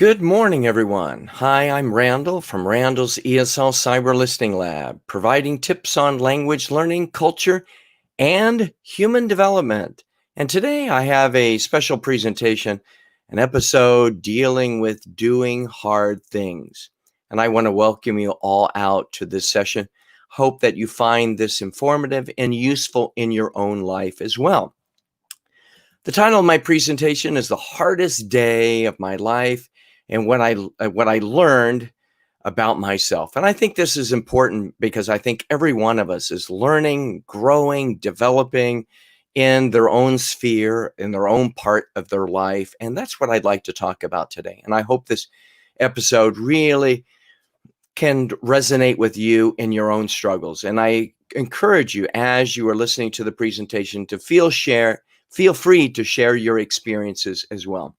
Good morning, everyone. Hi, I'm Randall from Randall's ESL Cyber Listening Lab, providing tips on language learning, culture, and human development. And today I have a special presentation, an episode dealing with doing hard things. And I want to welcome you all out to this session. Hope that you find this informative and useful in your own life as well. The title of my presentation is The Hardest Day of My Life and what I learned about myself. And I think this is important because I think every one of us is learning, growing, developing in their own sphere, in their own part of their life. And that's what I'd like to talk about today. And I hope this episode really can resonate with you in your own struggles. And I encourage you, as you are listening to the presentation, to feel free to share your experiences as well.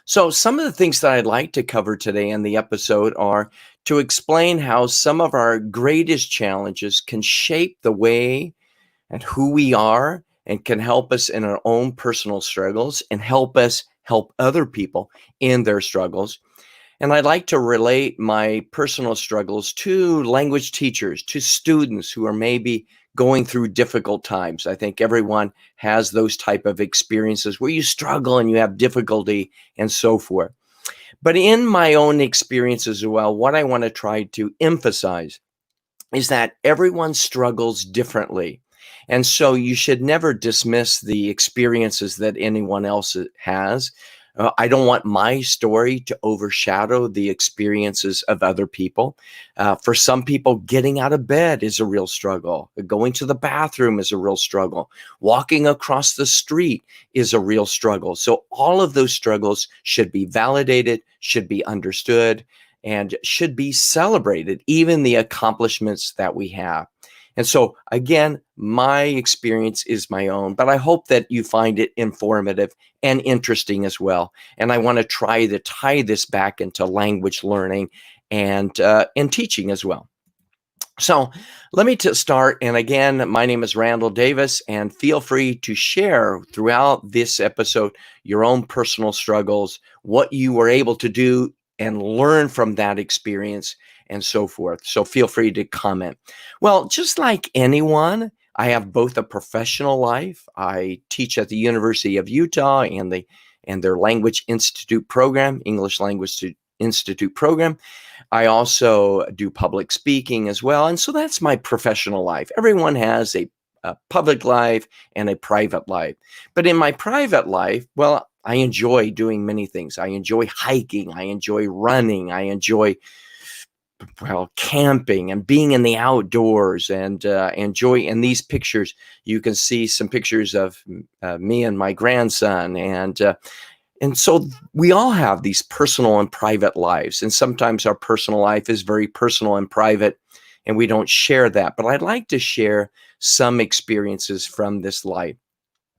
So some of the things that I'd like to cover today in the episode are to explain how some of our greatest challenges can shape the way and who we are and can help us in our own personal struggles and help us help other people in their struggles. And I'd like to relate my personal struggles to language teachers, to students who are maybe going through difficult times. I think everyone has those type of experiences where you struggle and you have difficulty and so forth. But in my own experiences as well, what I want to try to emphasize is that everyone struggles differently. And so you should never dismiss the experiences that anyone else has. I don't want my story to overshadow the experiences of other people. For some people, getting out of bed is a real struggle. Going to the bathroom is a real struggle. Walking across the street is a real struggle. So all of those struggles should be validated, should be understood, and should be celebrated, even the accomplishments that we have. And so, again, my experience is my own, but I hope that you find it informative and interesting as well. And I want to try to tie this back into language learning and teaching as well. So let me start. And again, my name is Randall Davis, and feel free to share throughout this episode your own personal struggles, what you were able to do and learn from that experience and so forth. So feel free to comment. Well, just like anyone, I have both a professional life. I teach at the University of Utah and their Language Institute program, English Language Institute program. I also do public speaking as well. And so that's my professional life. Everyone has a public life and a private life. But in my private life, well, I enjoy doing many things. I enjoy hiking. I enjoy running. I enjoy camping and being in the outdoors and enjoy. In these pictures, you can see some pictures of me and my grandson. And so we all have these personal and private lives. And sometimes our personal life is very personal and private, and we don't share that. But I'd like to share some experiences from this life.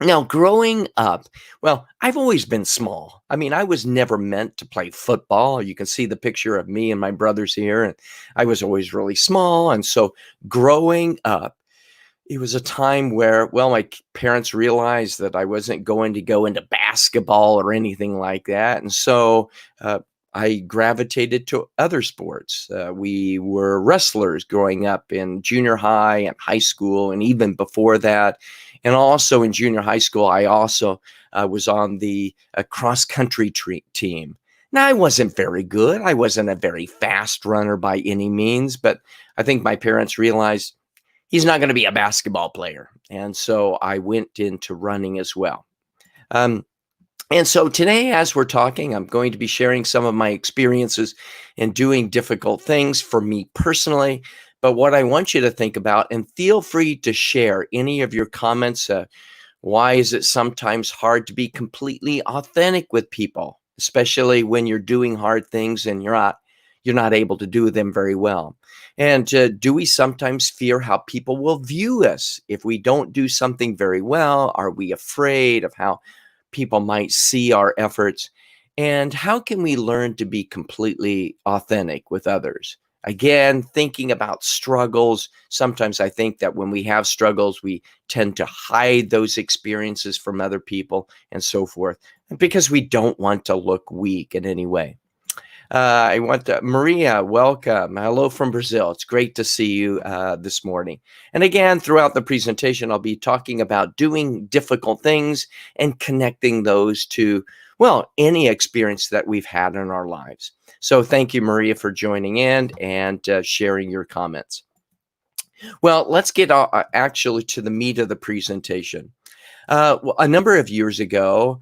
Now, growing up, well, I've always been small. I mean, I was never meant to play football. You can see the picture of me and my brothers here, and I was always really small. And so growing up, it was a time where, well, my parents realized that I wasn't going to go into basketball or anything like that. And so I gravitated to other sports. We were wrestlers growing up in junior high and high school, and even before that. And also in junior high school, I also was on the cross country team. Now, I wasn't very good. I wasn't a very fast runner by any means, but I think my parents realized he's not going to be a basketball player. And so I went into running as well. And so today, as we're talking, I'm going to be sharing some of my experiences in doing difficult things for me personally. But what I want you to think about, and feel free to share any of your comments. Why is it sometimes hard to be completely authentic with people, especially when you're doing hard things and you're not able to do them very well? And do we sometimes fear how people will view us if we don't do something very well? Are we afraid of how people might see our efforts? And how can we learn to be completely authentic with others? Again, thinking about struggles. Sometimes I think that when we have struggles, we tend to hide those experiences from other people and so forth, because we don't want to look weak in any way. I want to, Maria, welcome. Hello from Brazil. It's great to see you this morning. And again, throughout the presentation, I'll be talking about doing difficult things and connecting those to, well, any experience that we've had in our lives. So thank you, Maria, for joining in and sharing your comments. Well, let's get actually to the meat of the presentation. A number of years ago,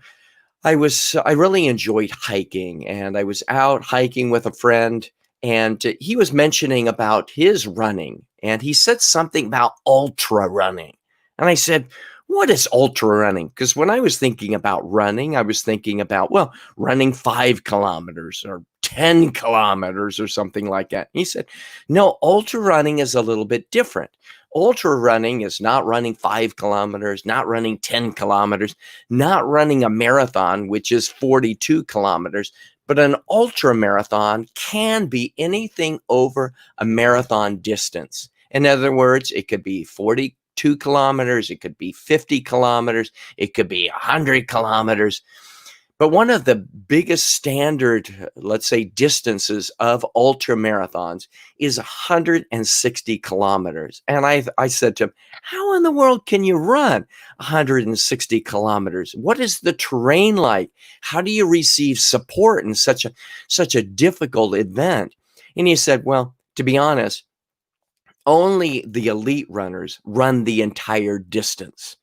I really enjoyed hiking, and I was out hiking with a friend, and he was mentioning about his running, and he said something about ultra running. And I said, "What is ultra running?" Because when I was thinking about running, I was thinking about, well, running 5 kilometers or 10 kilometers or something like that. He said, "No, ultra running is a little bit different. Ultra running is not running 5 kilometers, not running 10 kilometers, not running a marathon, which is 42 kilometers, but an ultra marathon can be anything over a marathon distance. In other words, it could be 42 kilometers, it could be 50 kilometers, it could be 100 kilometers. But one of the biggest standard, let's say, distances of ultra marathons is 160 kilometers. And I said to him, "How in the world can you run 160 kilometers? What is the terrain like? How do you receive support in such a difficult event?" And he said, "Well, to be honest, only the elite runners run the entire distance."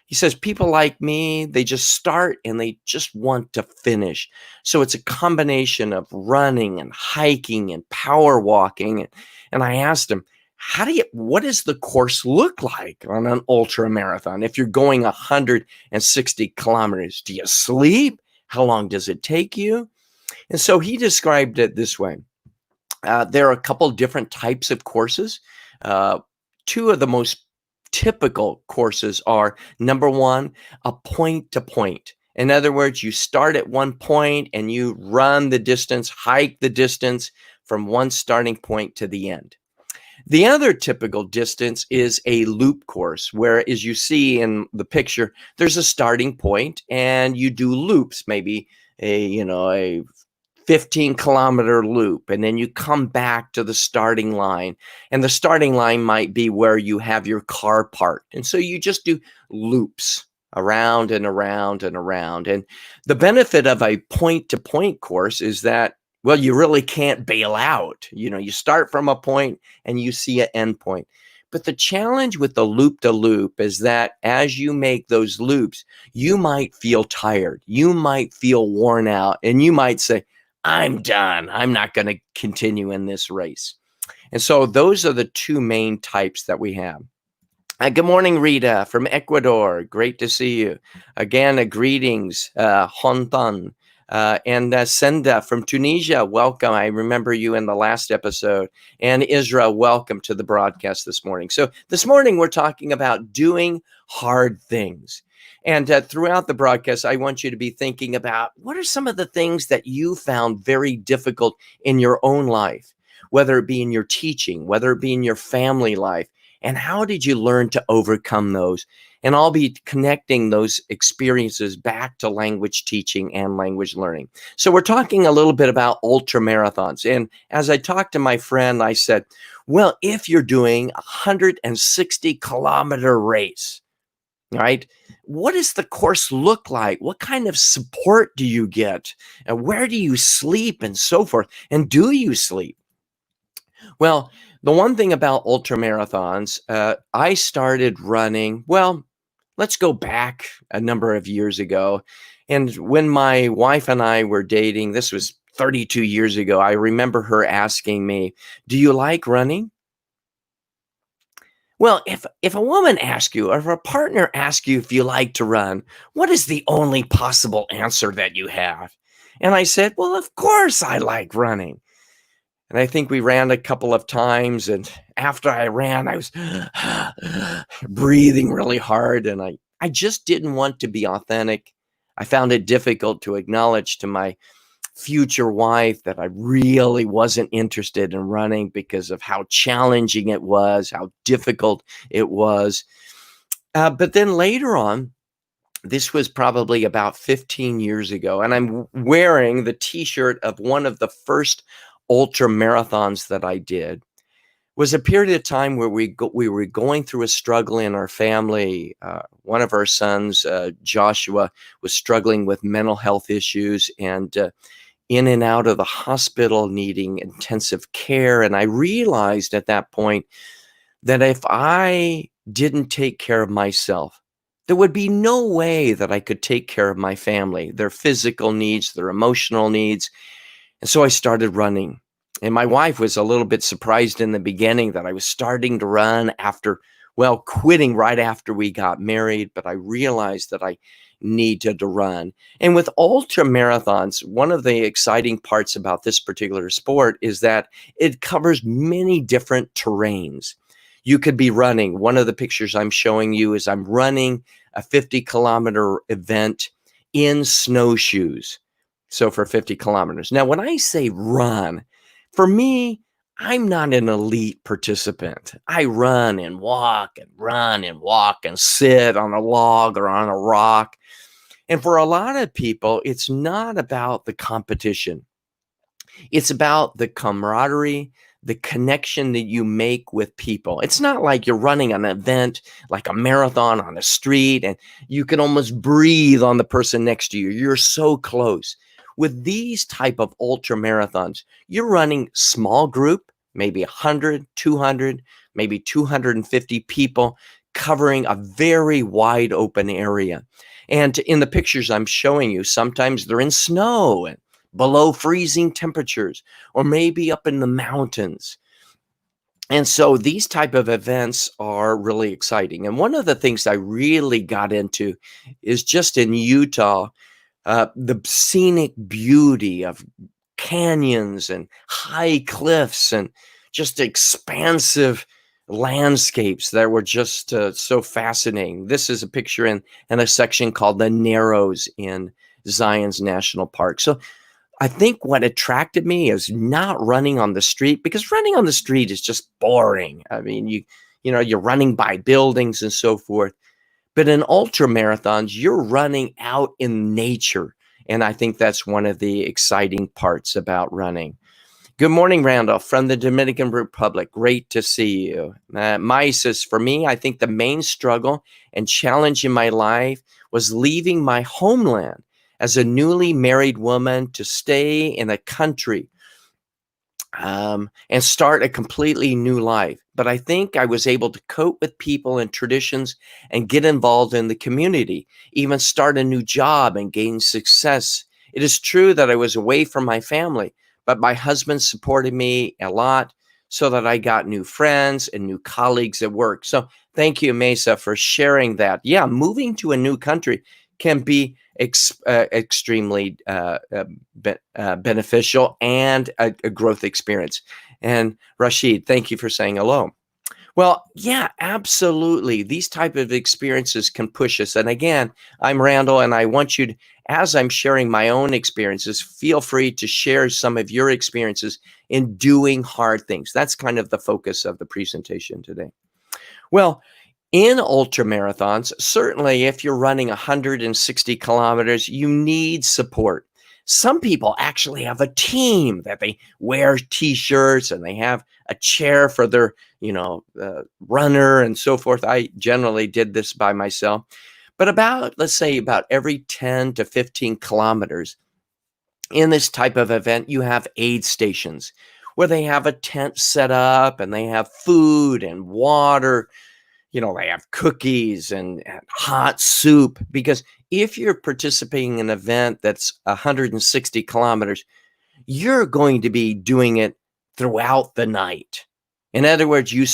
He says, "People like me, they just start and they just want to finish. So it's a combination of running and hiking and power walking." And I asked him, what does the course look like on an ultra marathon? If you're going 160 kilometers, do you sleep? How long does it take you?" And so he described it this way. There are a couple different types of courses. Two of the most typical courses are, number one, a point to point. In other words, you start at one point and you run the distance, hike the distance from one starting point to the end. The other typical distance is a loop course, where, as you see in the picture, there's a starting point and you do loops, maybe a 15-kilometer loop, and then you come back to the starting line, and the starting line might be where you have your car parked. And so you just do loops around and around and around. And the benefit of a point-to-point course is that, well, you really can't bail out. You start from a point and you see an end point. But the challenge with the loop-to-loop is that as you make those loops, you might feel tired. You might feel worn out, and you might say, "I'm done. I'm not going to continue in this race." And so those are the two main types that we have. Good morning, Rita from Ecuador. Great to see you. Again, greetings, Hontan. And Senda from Tunisia, welcome. I remember you in the last episode. And Israel, welcome to the broadcast this morning. So this morning we're talking about doing hard things. And throughout the broadcast, I want you to be thinking about, what are some of the things that you found very difficult in your own life, whether it be in your teaching, whether it be in your family life, and how did you learn to overcome those? And I'll be connecting those experiences back to language teaching and language learning. So we're talking a little bit about ultra marathons. And as I talked to my friend, I said, well, if you're doing a 160-kilometer race, right, what does the course look like? What kind of support do you get? And where do you sleep and so forth? And do you sleep? Well, the one thing about ultra marathons, I started running, well, let's go back a number of years ago. And when my wife and I were dating, this was 32 years ago, I remember her asking me, "Do you like running?" Well, if a woman asks you, or if a partner asks you if you like to run, what is the only possible answer that you have? And I said, "Well, of course I like running." And I think we ran a couple of times, and after I ran, I was breathing really hard, and I just didn't want to be authentic. I found it difficult to acknowledge to my future wife that I really wasn't interested in running because of how challenging it was, how difficult it was. But then later on, this was probably about 15 years ago, and I'm wearing the t-shirt of one of the first ultra marathons that I did. Was a period of time where we were going through a struggle in our family. One of our sons, Joshua, was struggling with mental health issues and in and out of the hospital needing intensive care. And I realized at that point that if I didn't take care of myself, there would be no way that I could take care of my family, their physical needs, their emotional needs. And so I started running. And my wife was a little bit surprised in the beginning that I was starting to run after, well, quitting right after we got married. But I realized that I needed to run. And with ultra marathons, one of the exciting parts about this particular sport is that it covers many different terrains. You could be running. One of the pictures I'm showing you is I'm running a 50-kilometer event in snowshoes. So for 50 kilometers. Now, when I say run, for me, I'm not an elite participant. I run and walk and run and walk and sit on a log or on a rock. And for a lot of people, it's not about the competition. It's about the camaraderie, the connection that you make with people. It's not like you're running an event like a marathon on the street and you can almost breathe on the person next to you. You're so close. With these type of ultra marathons, you're running small group, maybe 100, 200, maybe 250 people covering a very wide open area. And in the pictures I'm showing you, sometimes they're in snow and below freezing temperatures, or maybe up in the mountains. And so these type of events are really exciting. And one of the things I really got into is just in Utah, the scenic beauty of canyons and high cliffs and just expansive landscapes that were just so fascinating. This is a picture in a section called the Narrows in Zion's National Park. So I think what attracted me is not running on the street, because running on the street is just boring. I mean, you're running by buildings and so forth. But in ultra marathons, you're running out in nature. And I think that's one of the exciting parts about running. Good morning, Randall, from the Dominican Republic. Great to see you. Mai says, for me, I think the main struggle and challenge in my life was leaving my homeland as a newly married woman to stay in a country and start a completely new life. But I think I was able to cope with people and traditions and get involved in the community, even start a new job and gain success. It is true that I was away from my family, but my husband supported me a lot so that I got new friends and new colleagues at work. So thank you, Mesa, for sharing that. Yeah, moving to a new country can be extremely beneficial and a growth experience. And Rashid, thank you for saying hello. Well, yeah, absolutely. These type of experiences can push us. And again, I'm Randall, and I want you to, as I'm sharing my own experiences, feel free to share some of your experiences in doing hard things. That's kind of the focus of the presentation today. Well, in ultra marathons, certainly if you're running 160 kilometers, you need support. Some people actually have a team that they wear t-shirts and they have a chair for their, runner and so forth. I generally did this by myself. But let's say about every 10 to 15 kilometers in this type of event, you have aid stations where they have a tent set up and they have food and water. They have cookies and hot soup, because if you're participating in an event that's 160 kilometers, you're going to be doing it throughout the night. In other words, you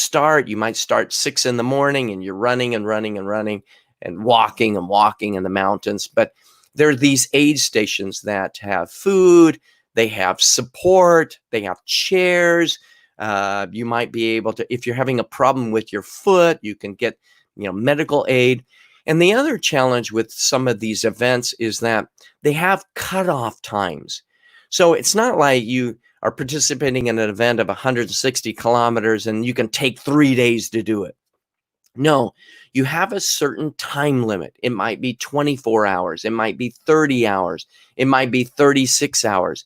might start 6 in the morning and you're running and running and running and walking in the mountains. But there are these aid stations that have food, they have support, they have chairs. You might be able to, if you're having a problem with your foot, you can get, medical aid. And the other challenge with some of these events is that they have cutoff times. So it's not like you are participating in an event of 160 kilometers and you can take 3 days to do it. No, you have a certain time limit. It might be 24 hours, it might be 30 hours, it might be 36 hours.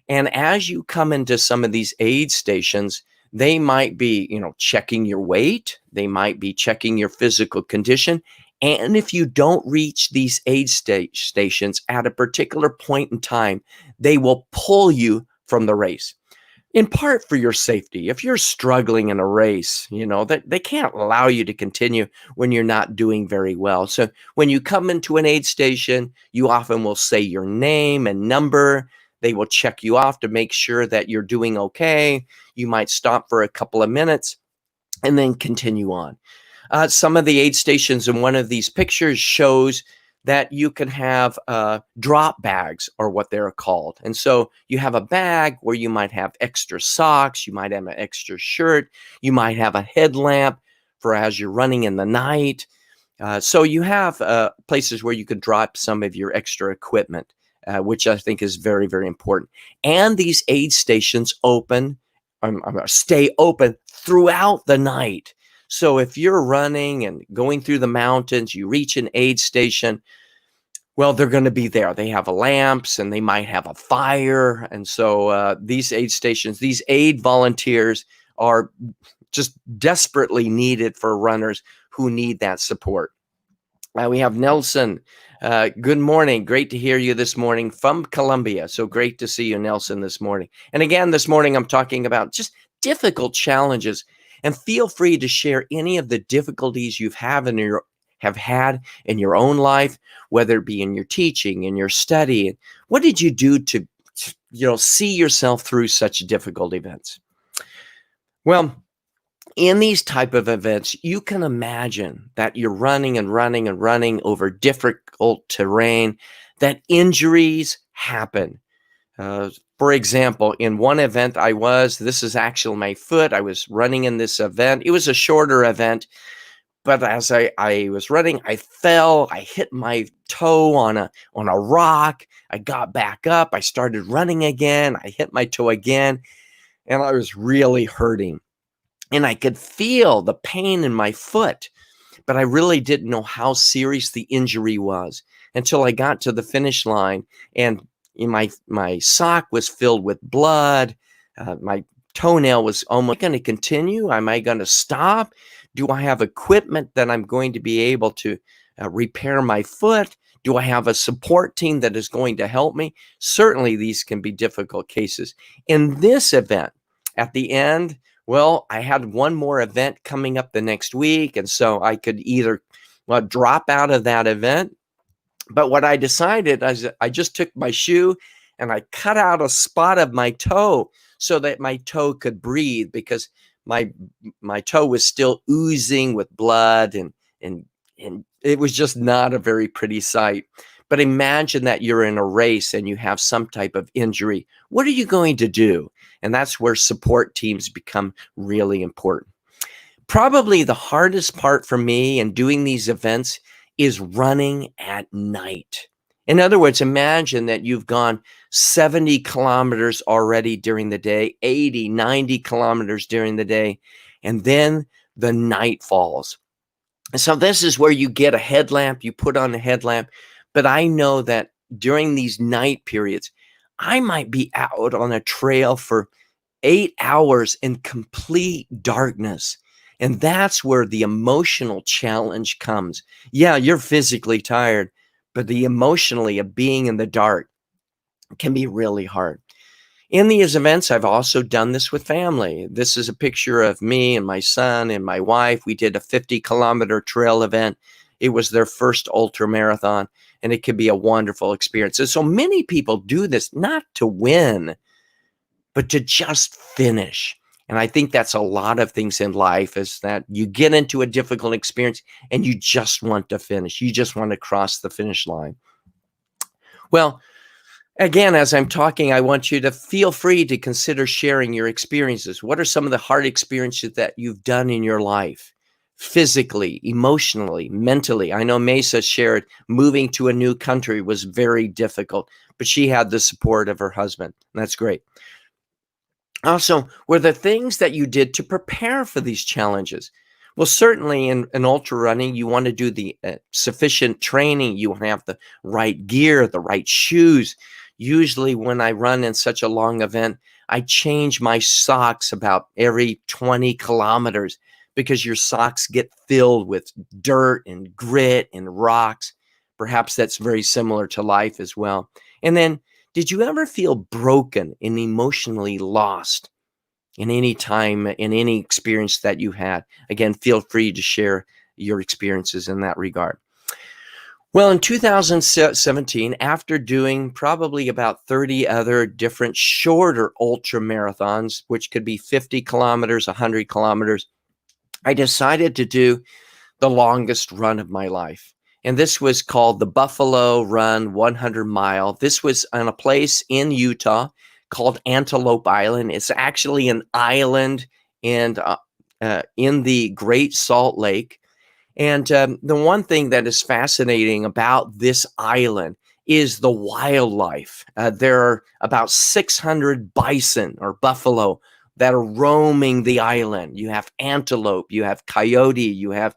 And as you come into some of these aid stations, they might be, checking your weight, they might be checking your physical condition. And if you don't reach these aid stations at a particular point in time, they will pull you from the race in part for your safety. If you're struggling in a race, that they can't allow you to continue when you're not doing very well. So when you come into an aid station, you often will say your name and number. They will check you off to make sure that you're doing okay. You might stop for a couple of minutes and then continue on. Some of the aid stations in one of these pictures shows that you can have drop bags, or what they're called. And so you have a bag where you might have extra socks, you might have an extra shirt, you might have a headlamp for as you're running in the night. So you have places where you could drop some of your extra equipment, which I think is very, very important. And these aid stations stay open throughout the night. So if you're running and going through the mountains, you reach an aid station, well, they're going to be there. They have lamps and they might have a fire. And so these aid stations, these aid volunteers are just desperately needed for runners who need that support. We have Nelson. Good morning. Great to hear you this morning from Colombia. So great to see you, Nelson, this morning. And again, this morning, I'm talking about just difficult challenges. And feel free to share any of the difficulties have had in your own life, whether it be in your teaching, in your study. What did you do to see yourself through such difficult events? Well, in these type of events, you can imagine that you're running and running and running over difficult terrain, that injuries happen. For example, in one event this is actually my foot. I was running in this event. It was a shorter event, but as I was running, I fell. I hit my toe on a rock. I got back up. I started running again. I hit my toe again, and I was really hurting. And I could feel the pain in my foot, but I really didn't know how serious the injury was until I got to the finish line, and my sock was filled with blood. My toenail was almost going to continue. Am I going to stop? Do I have equipment that I'm going to be able to repair my foot? Do I have a support team that is going to help me? Certainly, these can be difficult cases. In this event, at the end, well, I had one more event coming up the next week, and so I could either drop out of that event. But what I decided is I just took my shoe and I cut out a spot of my toe so that my toe could breathe, because my toe was still oozing with blood, and it was just not a very pretty sight. But imagine that you're in a race and you have some type of injury. What are you going to do? And that's where support teams become really important. Probably the hardest part for me in doing these events is running at night. In other words, imagine that you've gone 70 kilometers already during the day, 80, 90 kilometers during the day, and then the night falls. And so this is where you get a headlamp, you put on a headlamp. But I know that during these night periods, I might be out on a trail for 8 hours in complete darkness. And that's where the emotional challenge comes. Yeah, you're physically tired, but the emotionally of being in the dark can be really hard. In these events, I've also done this with family. This is a picture of me and my son and my wife. We did a 50-kilometer trail event. It was their first ultramarathon, and it could be a wonderful experience. And so many people do this not to win, but to just finish. And I think that's a lot of things in life, is that you get into a difficult experience and you just want to finish. You just want to cross the finish line. Well, again, as I'm talking, I want you to feel free to consider sharing your experiences. What are some of the hard experiences that you've done in your life? physically, emotionally, mentally. I know Mesa shared moving to a new country was very difficult, but she had the support of her husband. That's great. Also, were there things that you did to prepare for these challenges? Well, certainly in ultra running, you want to do the sufficient training. You want to have the right gear, the right shoes. Usually, when I run in such a long event, I change my socks about every 20 kilometers because your socks get filled with dirt and grit and rocks. Perhaps that's very similar to life as well. And then, did you ever feel broken and emotionally lost in any time, in any experience that you had? Again, feel free to share your experiences in that regard. Well, in 2017, after doing probably about 30 other different shorter ultra marathons, which could be 50 kilometers, 100 kilometers, I decided to do the longest run of my life. And this was called the Buffalo Run 100 Mile. This was on a place in Utah called Antelope Island. It's actually an island and in the Great Salt Lake. And the one thing that is fascinating about this island is the wildlife. There are about 600 bison or buffalo that are roaming the island. You have antelope, you have coyote, you have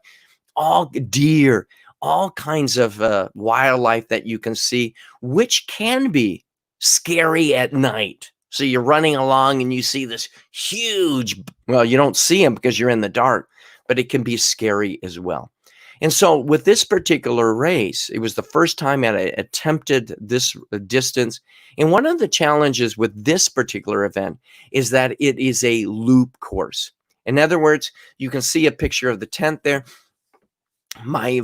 all deer, all kinds of wildlife that you can see, which can be scary at night. So you're running along and you see this huge, well, you don't see them because you're in the dark, but it can be scary as well. And so with this particular race, it was the first time I attempted this distance. And one of the challenges with this particular event is that it is a loop course. In other words, you can see a picture of the tent there. My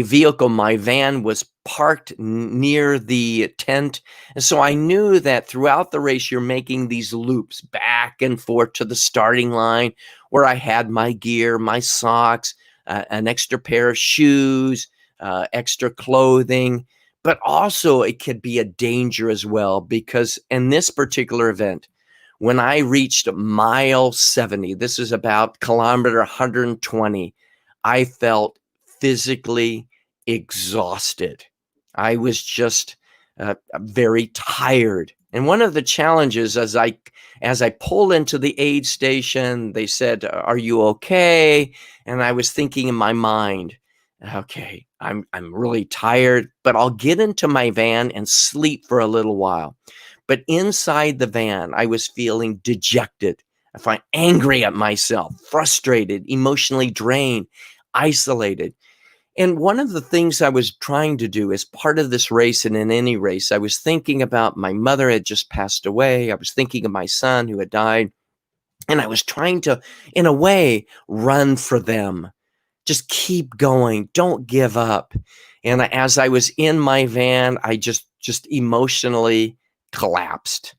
vehicle, my van was parked near the tent. And so I knew that throughout the race, you're making these loops back and forth to the starting line where I had my gear, my socks, an extra pair of shoes, extra clothing. But also it could be a danger as well, because in this particular event, when I reached mile 70, this is about kilometer 120, I felt physically exhausted. I was just very tired. And one of the challenges as I pulled into the aid station, they said, "Are you okay?" And I was thinking in my mind, "Okay, I'm really tired, but I'll get into my van and sleep for a little while." But inside the van, I was feeling dejected. I find angry at myself, frustrated, emotionally drained, isolated. And one of the things I was trying to do as part of this race, and in any race, I was thinking about my mother had just passed away. I was thinking of my son who had died. And I was trying to, in a way, run for them. Just keep going. Don't give up. And as I was in my van, I just emotionally collapsed.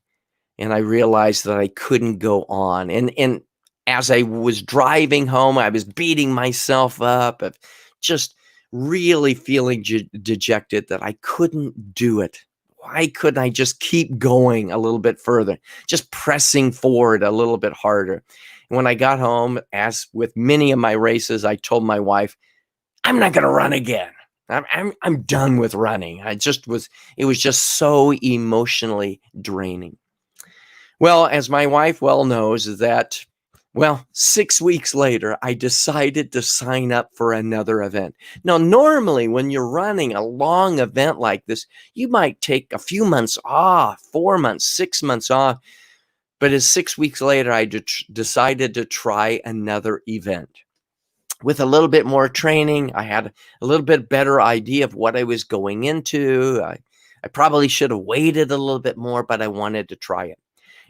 And I realized that I couldn't go on. And as I was driving home, I was beating myself up, of just really feeling dejected that I couldn't do it. Why couldn't I just keep going a little bit further, just pressing forward a little bit harder? And when I got home, as with many of my races, I told my wife, "I'm not going to run again. I'm done with running." It was just so emotionally draining. Well, as my wife well knows, is that, well, 6 weeks later, I decided to sign up for another event. Now, normally when you're running a long event like this, you might take a few months off, 4 months, 6 months off. But as 6 weeks later, I decided to try another event. With a little bit more training, I had a little bit better idea of what I was going into. I probably should have waited a little bit more, but I wanted to try it.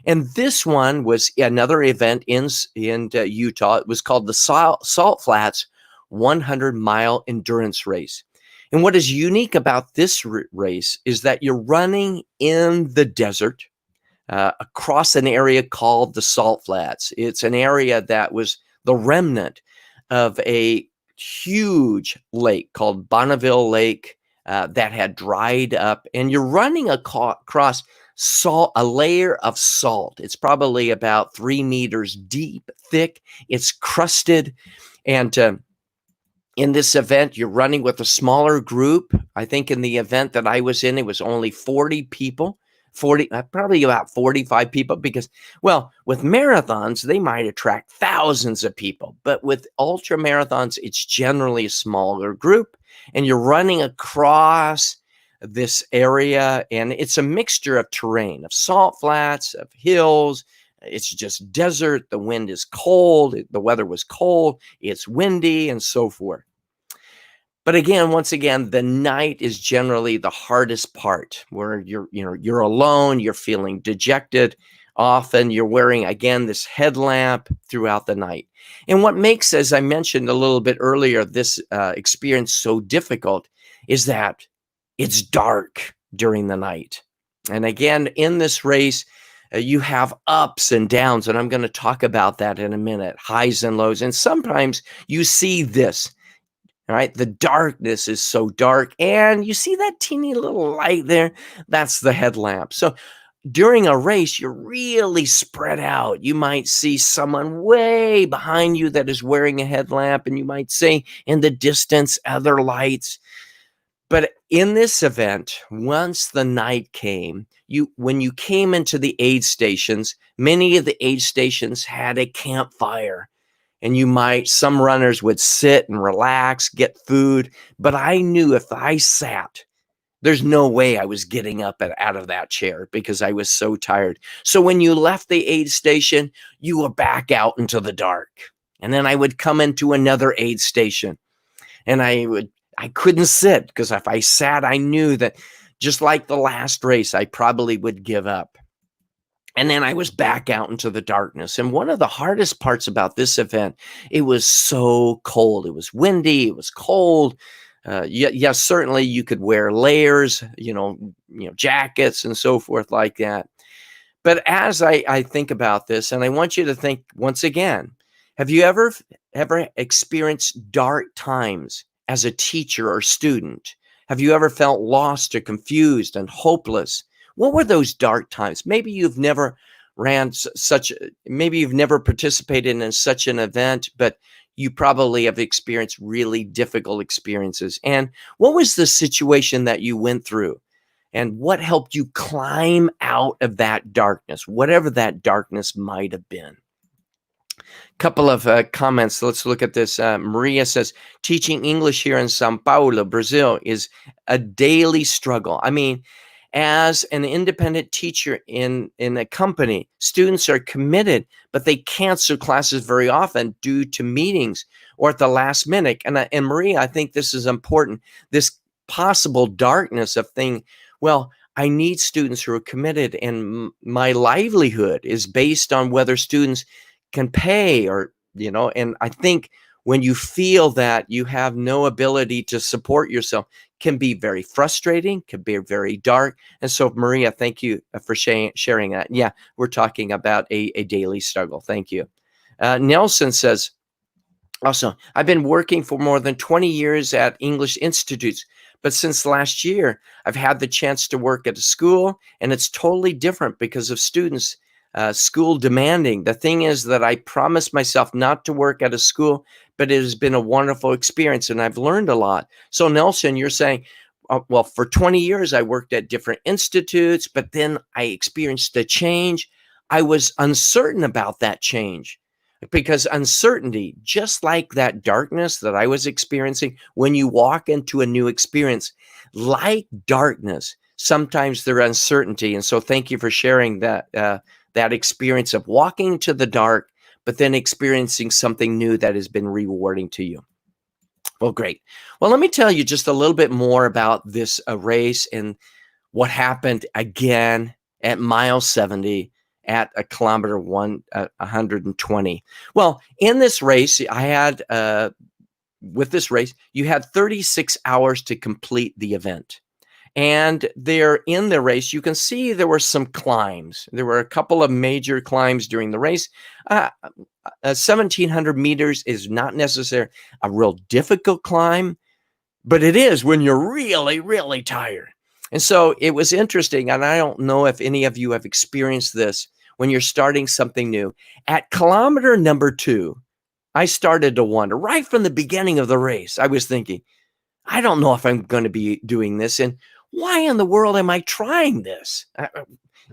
And this one was another event in Utah. It was called the Salt Flats 100-mile endurance race. And what is unique about this race is that you're running in the desert across an area called the Salt Flats. It's an area that was the remnant of a huge lake called Bonneville Lake that had dried up. And you're running across a layer of salt. It's probably about 3 meters deep, thick. It's crusted. And In this event, you're running with a smaller group. I think in the event that I was in, it was only 40 people, 40, probably about 45 people, because, well, with marathons, they might attract thousands of people. But with ultra marathons, it's generally a smaller group, and you're running across this area, and it's a mixture of terrain, of salt flats, of hills. It's just desert. The wind is cold. The weather was cold. It's windy and so forth. But again, once again, the night is generally the hardest part, where you're alone, you're feeling dejected. Often you're wearing, again, this headlamp throughout the night. And what makes, as I mentioned a little bit earlier, this experience so difficult is that it's dark during the night. And again, in this race, you have ups and downs, and I'm going to talk about that in a minute, highs and lows. And sometimes you see this. All right, the darkness is so dark, and you see that teeny little light there? That's the headlamp. So during a race, you're really spread out. You might see someone way behind you that is wearing a headlamp, and you might see in the distance other lights. But in this event, once the night came, when you came into the aid stations, many of the aid stations had a campfire. And some runners would sit and relax, get food. But I knew if I sat, there's no way I was getting up and out of that chair because I was so tired. So when you left the aid station, you were back out into the dark. And then I would come into another aid station, and I couldn't sit, because if I sat, I knew that just like the last race, I probably would give up. And then I was back out into the darkness. And one of the hardest parts about this event, it was so cold. It was windy. It was cold. Yes, certainly you could wear layers, jackets and so forth like that. But as I think about this, and I want you to think once again, have you ever experienced dark times as a teacher or student? Have you ever felt lost or confused and hopeless? What were those dark times? Maybe you've never maybe you've never participated in such an event, but you probably have experienced really difficult experiences. And what was the situation that you went through? And what helped you climb out of that darkness, whatever that darkness might have been? Couple of comments. Let's look at this. Maria says, teaching English here in Sao Paulo, Brazil, is a daily struggle. I mean, as an independent teacher in a company, students are committed, but they cancel classes very often due to meetings or at the last minute. And Maria, I think this is important. This possible darkness of thing. Well, I need students who are committed, and my livelihood is based on whether students can pay, and I think when you feel that you have no ability to support yourself, can be very frustrating, can be very dark. And so, Maria, thank you for sharing that. Yeah, we're talking about a daily struggle. Thank you. Nelson says, also, I've been working for more than 20 years at English institutes, but since last year, I've had the chance to work at a school, and it's totally different because of students. School demanding. The thing is that I promised myself not to work at a school, but it has been a wonderful experience, and I've learned a lot. So Nelson, you're saying, well, for 20 years, I worked at different institutes, but then I experienced a change. I was uncertain about that change, because uncertainty, just like that darkness that I was experiencing, when you walk into a new experience, like darkness, sometimes there's uncertainty. And so thank you for sharing that experience of walking to the dark, but then experiencing something new that has been rewarding to you. Well, great. Well, let me tell you just a little bit more about this race and what happened again at mile 70 at a kilometer 120. Well, in this race, with this race, you had 36 hours to complete the event. And there in the race, you can see there were some climbs. There were a couple of major climbs during the race. 1,700 meters is not necessarily a real difficult climb, but it is when you're really, really tired. And so it was interesting, and I don't know if any of you have experienced this when you're starting something new. At kilometer number 2, I started to wonder right from the beginning of the race. I was thinking, I don't know if I'm going to be doing this. And why in the world am I trying this?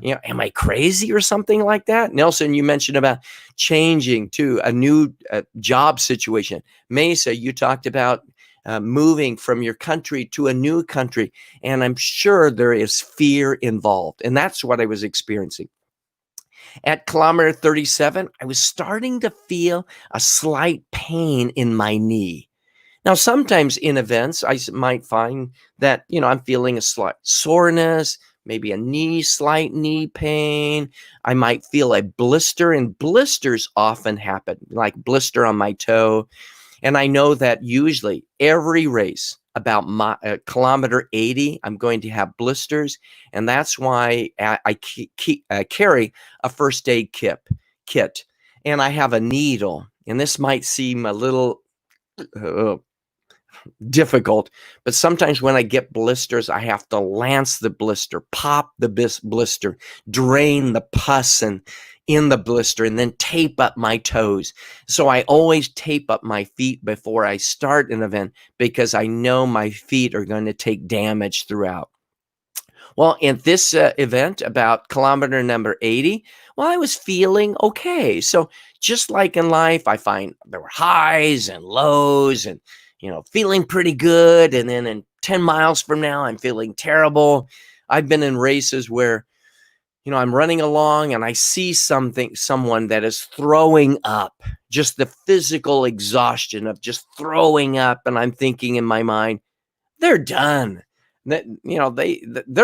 Am I crazy or something like that? Nelson, you mentioned about changing to a new job situation. Mesa, you talked about moving from your country to a new country. And I'm sure there is fear involved. And that's what I was experiencing. At kilometer 37, I was starting to feel a slight pain in my knee. Now, sometimes in events, might find that, I'm feeling a slight soreness, maybe a slight knee pain. I might feel a blister, and blisters often happen, like blister on my toe. And I know that usually every race, about kilometer 80, I'm going to have blisters. And that's why I carry a first aid kit. And I have a needle. And this might seem a little difficult, but sometimes when I get blisters, I have to lance the blister, pop the blister, drain the pus in the blister, and then tape up my toes. So I always tape up my feet before I start an event because I know my feet are going to take damage throughout. Well, in this event, about kilometer number 80, well, I was feeling okay. So just like in life, I find there were highs and lows and, feeling pretty good. And then in 10 miles from now, I'm feeling terrible. I've been in races where, I'm running along and I see someone that is throwing up, just the physical exhaustion of just throwing up. And I'm thinking in my mind, they're done. They're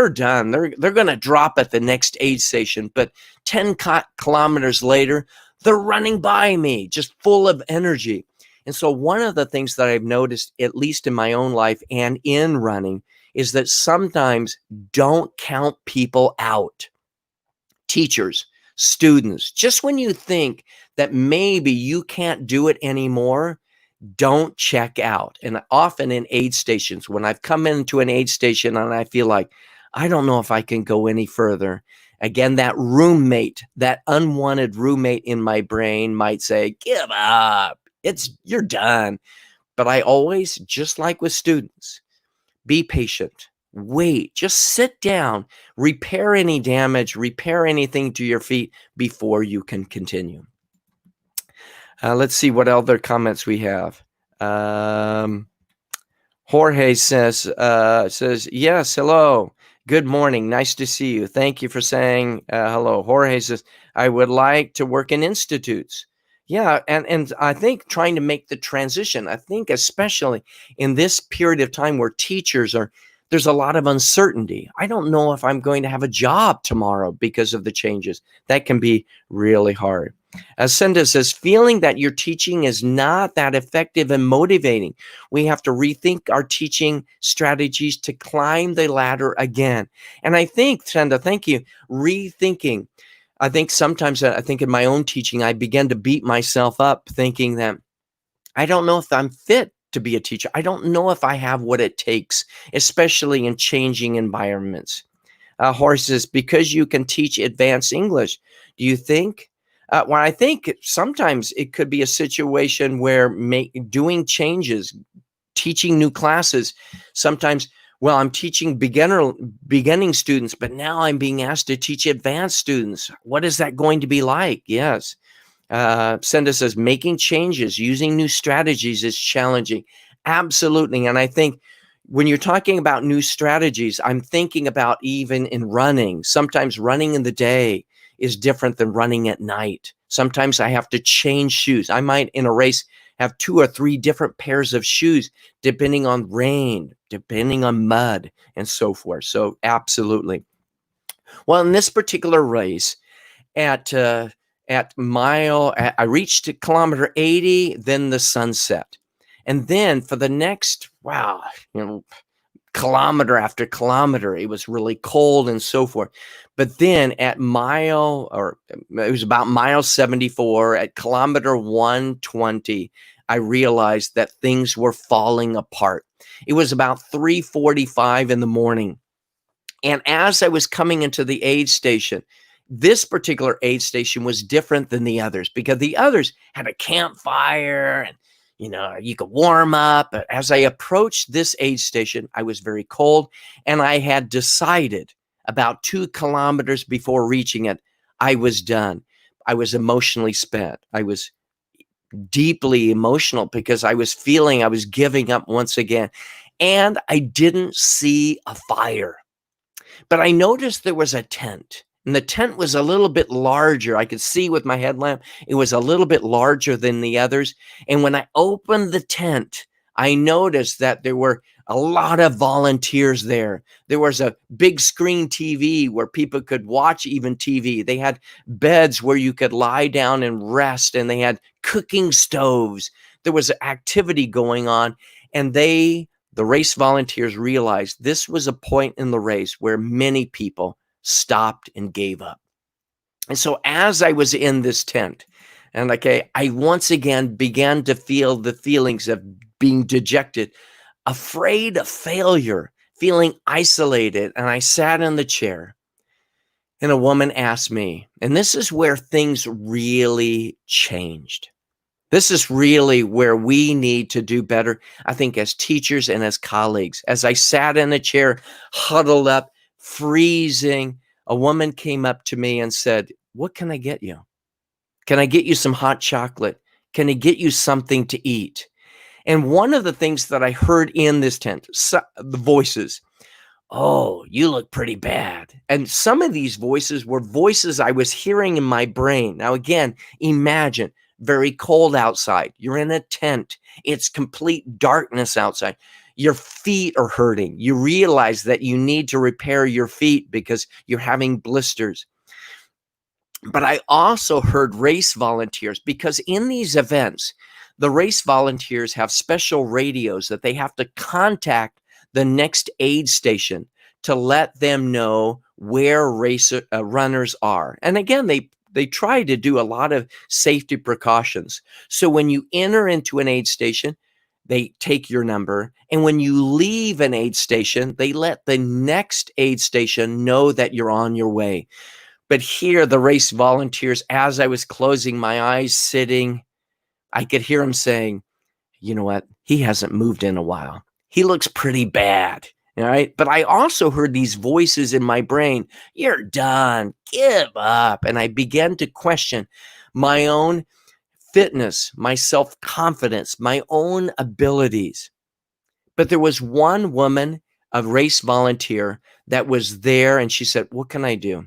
done. They're going to drop at the next aid station. But 10 kilometers later, they're running by me, just full of energy. And so one of the things that I've noticed, at least in my own life and in running, is that sometimes don't count people out. Teachers, students, just when you think that maybe you can't do it anymore, don't check out. And often in aid stations, when I've come into an aid station and I feel like, I don't know if I can go any further. Again, that unwanted roommate in my brain might say, give up. You're done. But I always, just like with students, be patient. Wait, just sit down, repair any damage, repair anything to your feet before you can continue. Let's see what other comments we have. Jorge says, yes, hello. Good morning. Nice to see you. Thank you for saying hello. Jorge says, I would like to work in institutes. Yeah, and I think trying to make the transition, I think especially in this period of time where there's a lot of uncertainty. I don't know if I'm going to have a job tomorrow because of the changes. That can be really hard. Cinda says, feeling that your teaching is not that effective and motivating. We have to rethink our teaching strategies to climb the ladder again. And I think, Cinda, thank you, rethinking. I think sometimes, in my own teaching, I began to beat myself up thinking that I don't know if I'm fit to be a teacher. I don't know if I have what it takes, especially in changing environments. Horace says, because you can teach advanced English, do you think? Well, I think sometimes it could be a situation where doing changes, teaching new classes, sometimes, well, I'm teaching beginning students, but now I'm being asked to teach advanced students. What is that going to be like? Yes. Senda says, making changes, using new strategies is challenging. Absolutely. And I think when you're talking about new strategies, I'm thinking about even in running. Sometimes running in the day is different than running at night. Sometimes I have to change shoes. I might, in a race, have 2 or 3 different pairs of shoes, depending on rain, depending on mud, and so forth. So absolutely. Well, in this particular race, I reached kilometer 80, then the sunset. And then for the next, kilometer after kilometer, it was really cold and so forth. But then it was about mile 74, at kilometer 120, I realized that things were falling apart. It was about 3:45 in the morning. And as I was coming into the aid station, This particular aid station was different than the others because the others had a campfire and you could warm up. But as I approached this aid station, I was very cold, and I had decided about 2 kilometers before reaching it, I was done. I was emotionally spent. I was deeply emotional because I was feeling I was giving up once again. And I didn't see a fire. But I noticed there was a tent, and the tent was a little bit larger. I could see with my headlamp, it was a little bit larger than the others. And when I opened the tent, I noticed that there were a lot of volunteers there. There was a big screen TV where people could watch even TV. They had beds where you could lie down and rest, and they had cooking stoves. There was activity going on, and the race volunteers realized this was a point in the race where many people stopped and gave up. And so as I was in this tent, and I once again began to feel the feelings of being dejected, afraid of failure, feeling isolated. And I sat in the chair, and a woman asked me, and this is where things really changed. This is really where we need to do better, I think, as teachers and as colleagues. As I sat in a chair, huddled up, freezing, a woman came up to me and said, "What can I get you? Can I get you some hot chocolate? Can I get you something to eat?" And one of the things that I heard in this tent, the voices, "Oh, you look pretty bad." And some of these voices were voices I was hearing in my brain. Now, again, imagine very cold outside. You're in a tent. It's complete darkness outside. Your feet are hurting. You realize that you need to repair your feet because you're having blisters. But I also heard race volunteers, because in these events, the race volunteers have special radios that they have to contact the next aid station to let them know where race runners are. And again, they try to do a lot of safety precautions. So when you enter into an aid station, they take your number. And when you leave an aid station, they let the next aid station know that you're on your way. But here, the race volunteers, as I was closing my eyes, sitting, I could hear them saying, "You know what? He hasn't moved in a while. He looks pretty bad." All right. But I also heard these voices in my brain, "You're done. Give up." And I began to question my own fitness, my self-confidence, my own abilities. But there was one woman, a race volunteer, that was there, and she said, "What can I do?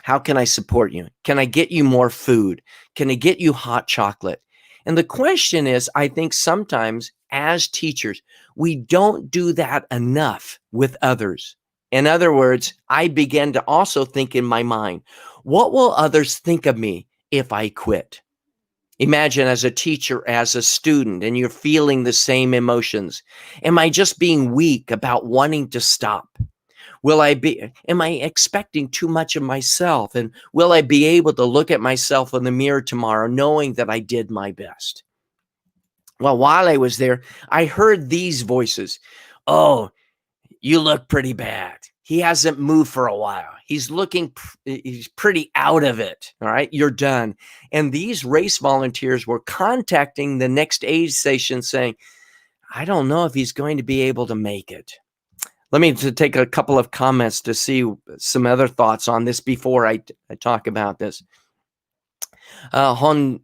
How can I support you? Can I get you more food? Can I get you hot chocolate?" And the question is, I think sometimes as teachers, we don't do that enough with others. In other words, I began to also think in my mind, what will others think of me if I quit? Imagine as a teacher, as a student, and you're feeling the same emotions. Am I just being weak about wanting to stop? Am I expecting too much of myself? And will I be able to look at myself in the mirror tomorrow knowing that I did my best? Well, while I was there, I heard these voices. "Oh, you look pretty bad. He hasn't moved for a while. He's pretty out of it. All right, you're done." And these race volunteers were contacting the next aid station saying, "I don't know if he's going to be able to make it." Let me take a couple of comments to see some other thoughts on this before I talk about this. Hon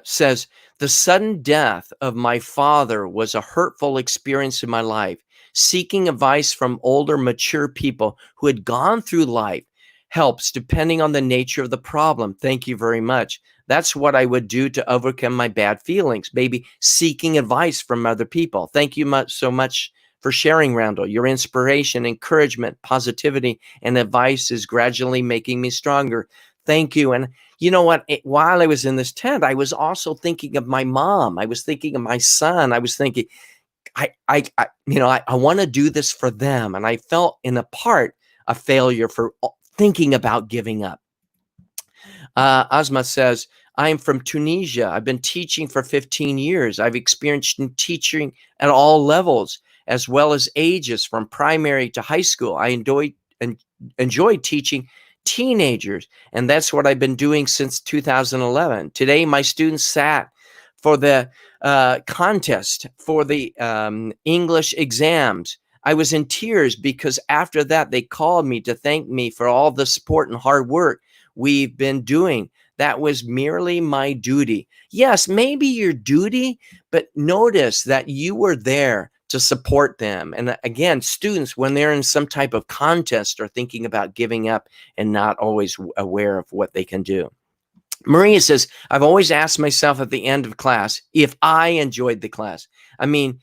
says, "The sudden death of my father was a hurtful experience in my life. Seeking advice from older, mature people who had gone through life helps depending on the nature of the problem." Thank you very much. That's what I would do to overcome my bad feelings. Maybe seeking advice from other people. Thank you so much for sharing, Randall. Your inspiration, encouragement, positivity, and advice is gradually making me stronger. Thank you. And you know what? While I was in this tent, I was also thinking of my mom. I was thinking of my son. I was thinking, I want to do this for them. And I felt in a part a failure for thinking about giving up. Asma says, "I am from Tunisia. I've been teaching for 15 years. I've experienced teaching at all levels, as well as ages from primary to high school. I enjoyed teaching teenagers. And that's what I've been doing since 2011. Today, my students sat for the contest for the English exams. I was in tears because after that, they called me to thank me for all the support and hard work we've been doing. That was merely my duty. Yes, maybe your duty, but notice that you were there to support them. And again, students, when they're in some type of contest, are thinking about giving up and not always aware of what they can do. Maria says, I've always asked myself at the end of class if I enjoyed the class. I mean,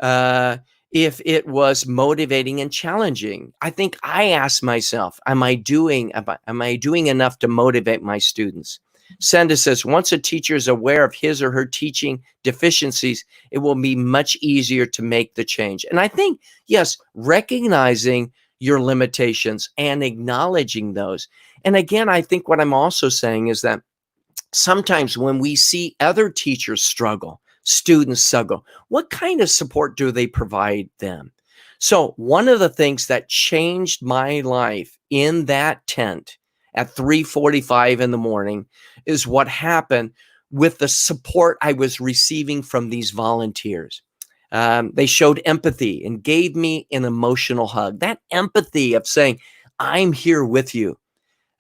if it was motivating and challenging. I think I asked myself, am I doing enough to motivate my students? Senda says, once a teacher is aware of his or her teaching deficiencies, it will be much easier to make the change. And I think, yes, recognizing your limitations and acknowledging those. And again, I think what I'm also saying is that sometimes when we see other teachers struggle, students struggle, what kind of support do they provide them? So one of the things that changed my life in that tent at 3:45 in the morning is what happened with the support I was receiving from these volunteers. They showed empathy and gave me an emotional hug. That empathy of saying, I'm here with you.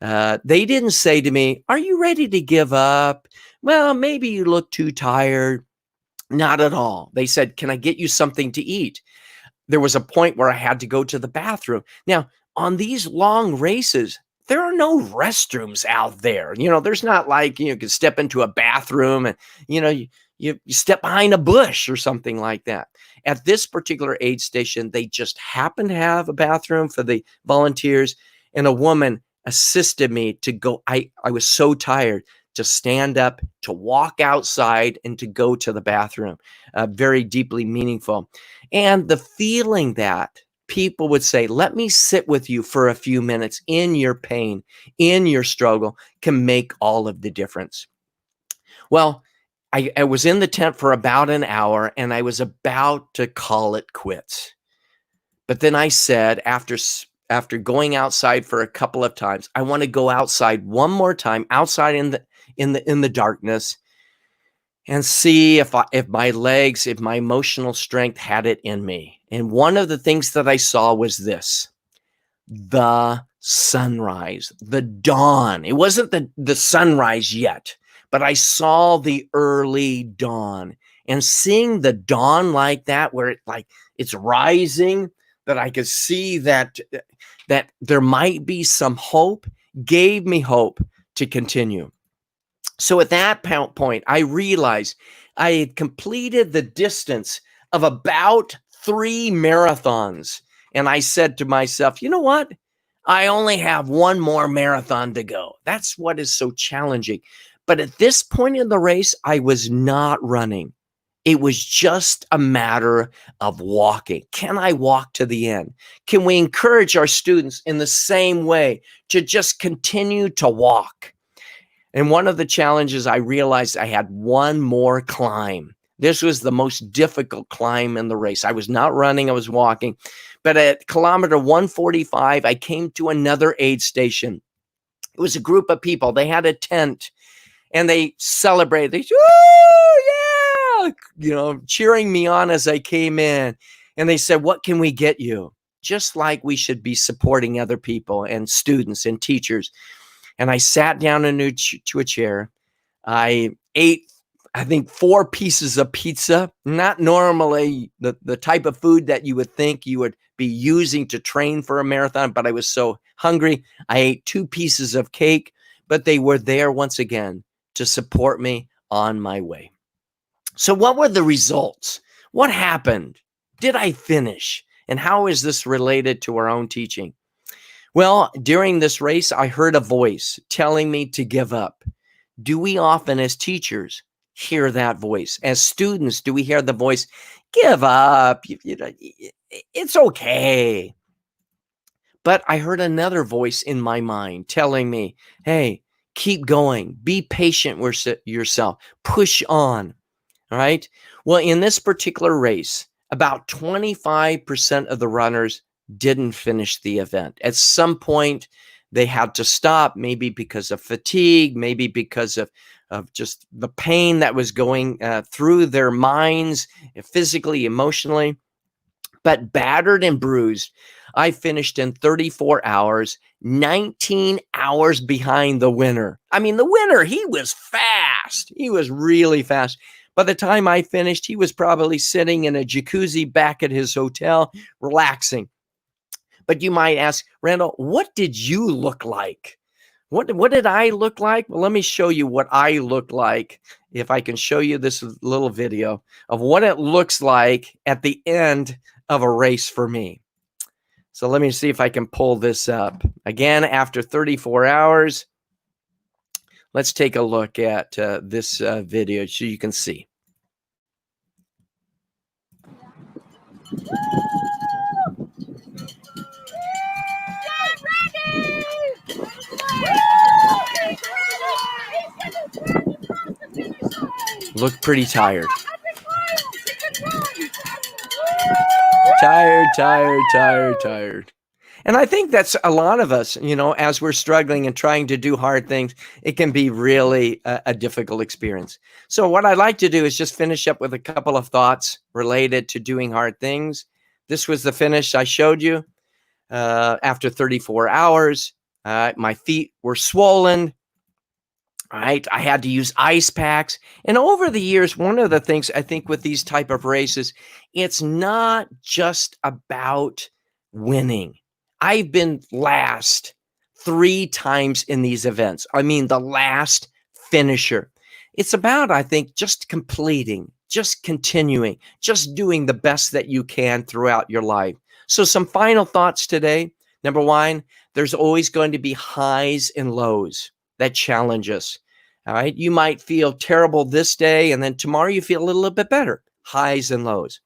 They didn't say to me, are you ready to give up? Well, maybe you look too tired. Not at all. They said, can I get you something to eat? There was a point where I had to go to the bathroom. Now, on these long races, there are no restrooms out there. There's not like, you can step into a bathroom and, you step behind a bush or something like that. At this particular aid station, they just happened to have a bathroom for the volunteers, and a woman assisted me to go. I was so tired to stand up, to walk outside, and to go to the bathroom. Very deeply meaningful. And the feeling that people would say, let me sit with you for a few minutes in your pain, in your struggle, can make all of the difference. Well, I was in the tent for about an hour, and I was about to call it quits. But then I said, after going outside for a couple of times, I want to go outside one more time, outside in the darkness, and see if my legs, if my emotional strength had it in me. And one of the things that I saw was this: the sunrise, the dawn. It wasn't the sunrise yet, but I saw the early dawn. And seeing the dawn like that, where it's rising, that I could see that there might be some hope, gave me hope to continue. So at that point, I realized I had completed the distance of about 3 marathons. And I said to myself, you know what? I only have one more marathon to go. That's what is so challenging. But at this point in the race, I was not running. It was just a matter of walking. Can I walk to the end? Can we encourage our students in the same way to just continue to walk? And one of the challenges, I realized I had one more climb. This was the most difficult climb in the race. I was not running, I was walking. But at kilometer 145, I came to another aid station. It was a group of people. They had a tent, and they celebrated. They said, "Oh, yeah!" Cheering me on as I came in. And they said, what can we get you? Just like we should be supporting other people and students and teachers. And I sat down into a chair. I ate, I think, 4 pieces of pizza, not normally the type of food that you would think you would be using to train for a marathon, but I was so hungry. I ate 2 pieces of cake, but they were there once again to support me on my way. So what were the results? What happened? Did I finish? And how is this related to our own teaching? Well, during this race, I heard a voice telling me to give up. Do we often, as teachers, hear that voice? As students, do we hear the voice, give up, it's okay? But I heard another voice in my mind telling me, hey, keep going, be patient with yourself, push on, all right? Well, in this particular race, about 25% of the runners didn't finish the event. At some point, they had to stop, maybe because of fatigue, maybe because of just the pain that was going through their minds, physically, emotionally. But battered and bruised, I finished in 34 hours, 19 hours behind the winner. I mean, the winner, he was fast. He was really fast. By the time I finished, he was probably sitting in a jacuzzi back at his hotel, relaxing. But you might ask, Randall, what did you look like? What did I look like? Well, let me show you what I look like. If I can show you this little video of what it looks like at the end of a race for me. So let me see if I can pull this up. Again, after 34 hours, let's take a look at this video so you can see. Look pretty tired. Tired. And I think that's a lot of us, as we're struggling and trying to do hard things, it can be really a difficult experience. So what I'd like to do is just finish up with a couple of thoughts related to doing hard things. This was the finish I showed you after 34 hours. My feet were swollen. Right, I had to use ice packs. And over the years, one of the things I think with these type of races, it's not just about winning. I've been last 3 times in these events. I mean, the last finisher. It's about, I think, just completing, just continuing, just doing the best that you can throughout your life. So some final thoughts today. Number 1, there's always going to be highs and lows that challenge us. All right. You might feel terrible this day, and then tomorrow you feel a little bit better. Highs and lows.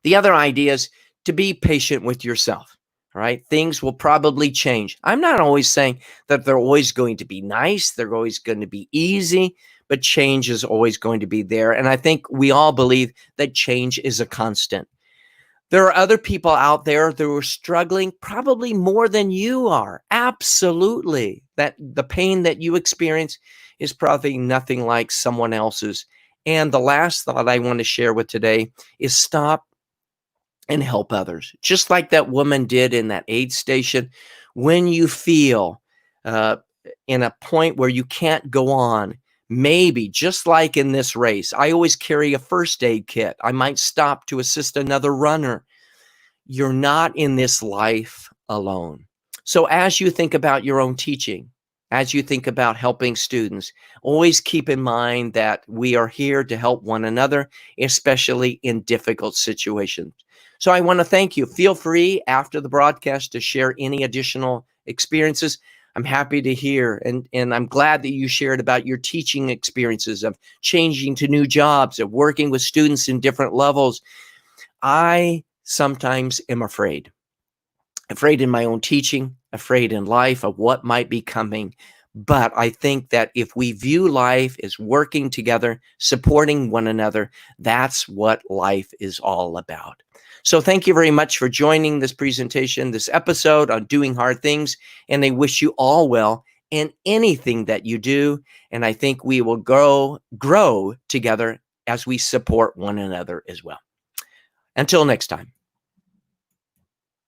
The other idea is to be patient with yourself. All right. Things will probably change. I'm not always saying that they're always going to be nice. They're always going to be easy, but change is always going to be there. And I think we all believe that change is a constant. There are other people out there that are struggling probably more than you are. Absolutely. That the pain that you experience is probably nothing like someone else's. And the last thought I want to share with today is stop and help others. Just like that woman did in that aid station. When you feel in a point where you can't go on, maybe just like in this race, I always carry a first aid kit. I might stop to assist another runner. You're not in this life alone. So as you think about your own teaching, as you think about helping students, always keep in mind that we are here to help one another, especially in difficult situations. So I want to thank you. Feel free after the broadcast to share any additional experiences. I'm happy to hear, and I'm glad that you shared about your teaching experiences of changing to new jobs, of working with students in different levels. I sometimes am afraid in my own teaching, afraid in life of what might be coming. But I think that if we view life as working together, supporting one another, that's what life is all about. So thank you very much for joining this presentation, this episode on doing hard things. And I wish you all well in anything that you do. And I think we will grow together as we support one another as well. Until next time.